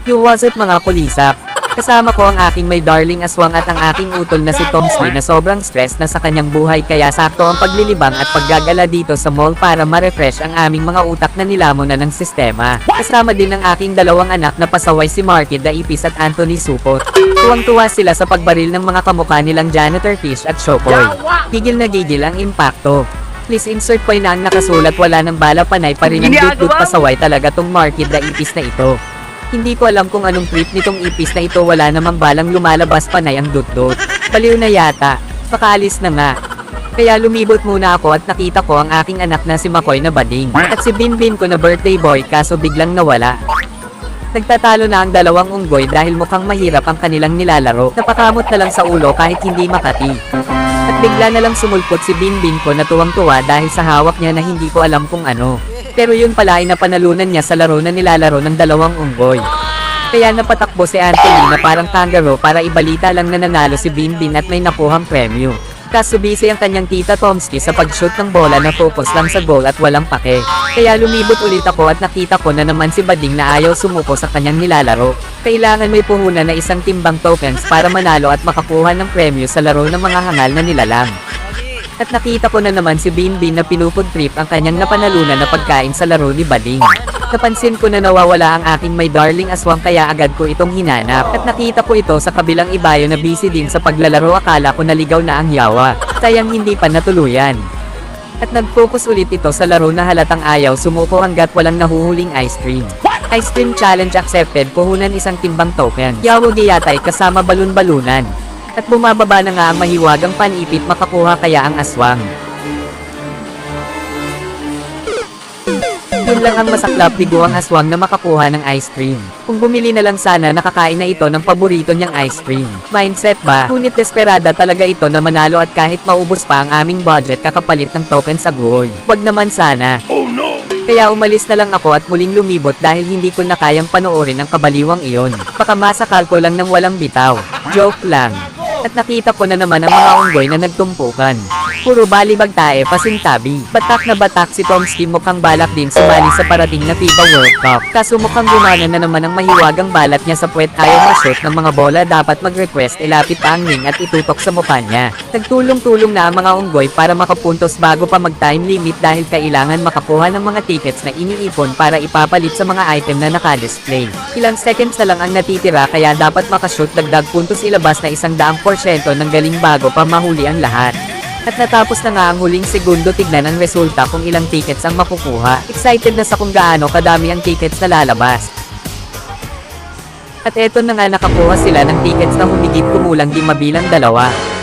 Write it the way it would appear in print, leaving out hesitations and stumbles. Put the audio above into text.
You was it mga kulisap. Kasama ko ang aking may darling aswang at ang aking utol na si Tomsky na sobrang stress na sa kanyang buhay kaya sakto ang paglilibang at paggagala dito sa mall para ma-refresh ang aming mga utak na nilamon na ng sistema. Kasama din ang aking dalawang anak na pasaway si Marky Daipis at Anthony Supot. Tuwang-tuwa sila sa pagbaril ng mga kamukha nilang Janitor Fish at Chokoy. Gigil na gigil ang impacto. Please insert point na ang nakasulat wala ng bala panay pa rin ang dut-dut pasaway talaga tong Marky Daipis na ito. Hindi ko alam kung anong trip nitong ipis na ito wala namang balang lumalabas panay ang dut-dut. Baliw na yata. Pakaalis na nga. Kaya lumibot muna ako at nakita ko ang aking anak na si Makoy na bading. At si Binbin ko na birthday boy kaso biglang nawala. Nagtatalo na ang dalawang unggoy dahil mukhang mahirap ang kanilang nilalaro. Napakamot na lang sa ulo kahit hindi makati. At bigla na lang sumulpot si Binbin ko na tuwang-tuwa dahil sa hawak niya na hindi ko alam kung ano. Pero yun pala ay napanalunan niya sa laro na nilalaro ng dalawang unggoy. Kaya napatakbo si Anthony na parang kangaroo para ibalita lang na nanalo si Binbin at may nakuhang premyo. Kaso busy ang kanyang tita Tomsky sa pag-shoot ng bola na focus lang sa goal at walang pake. Kaya lumibot ulit ako at nakita ko na naman si Bading na ayaw sumuko sa kanyang nilalaro. Kailangan may puhunan na isang timbang tokens para manalo at makakuha ng premyo sa laro ng mga hangal na nilalang. At nakita ko na naman si Binbin na pinupod-trip ang kanyang napanalunan na pagkain sa laro ni Bading. Napansin ko na nawawala ang aking may darling aswang kaya agad ko itong hinanap. At nakita ko ito sa kabilang ibayo na busy din sa paglalaro akala ko naligaw na ang yawa. Sayang hindi pa natuluyan. At nag-focus ulit ito sa laro na halatang ayaw sumuko hanggat walang nahuhuling ice cream. Ice cream challenge accepted, puhunan isang timbang token. Yawa giyatay kasama balon-balunan. At bumababa na nga ang mahiwagang panipit makakuha kaya ang aswang. Yun lang ang masaklap ligo ang aswang na makakuha ng ice cream. Kung bumili na lang sana nakakain na ito ng paborito niyang ice cream. Mindset ba? Ngunit desperada talaga ito na manalo at kahit maubos pa ang aming budget kakapalit ng token sa goal. Wag naman sana. Oh no! Kaya umalis na lang ako at muling lumibot dahil hindi ko na kayang panoorin ang kabaliwang iyon. Baka masakal ko lang ng walang bitaw. Joke lang. At nakita ko na naman ang mga unggoy na nagtumpukan. Puro balibag tae pasintabi. Batak na batak si Tomsky mukhang balak din sumali sa parating na FIBA World Cup. Kaso mukhang gumana na naman ang mahiwagang balat niya sa puwet ayaw ma-shoot ng mga bola dapat mag-request ilapit pa ang ring at itutok sa mukha niya. Nagtulong-tulong na ang mga unggoy para makapuntos bago pa mag-time limit dahil kailangan makakuha ng mga tickets na iniipon para ipapalit sa mga item na naka-display. Ilang seconds na lang ang natitira kaya dapat makashoot dagdag puntos ilabas na 100% ng galing bago pa mahuli ang lahat. At natapos na nga ang huling segundo tignan ang resulta kung ilang tickets ang makukuha. Excited na sa kung gaano kadami ang tickets na lalabas. At eto na nga nakakuha sila ng tickets na humigit kumulang 5 bilang 2.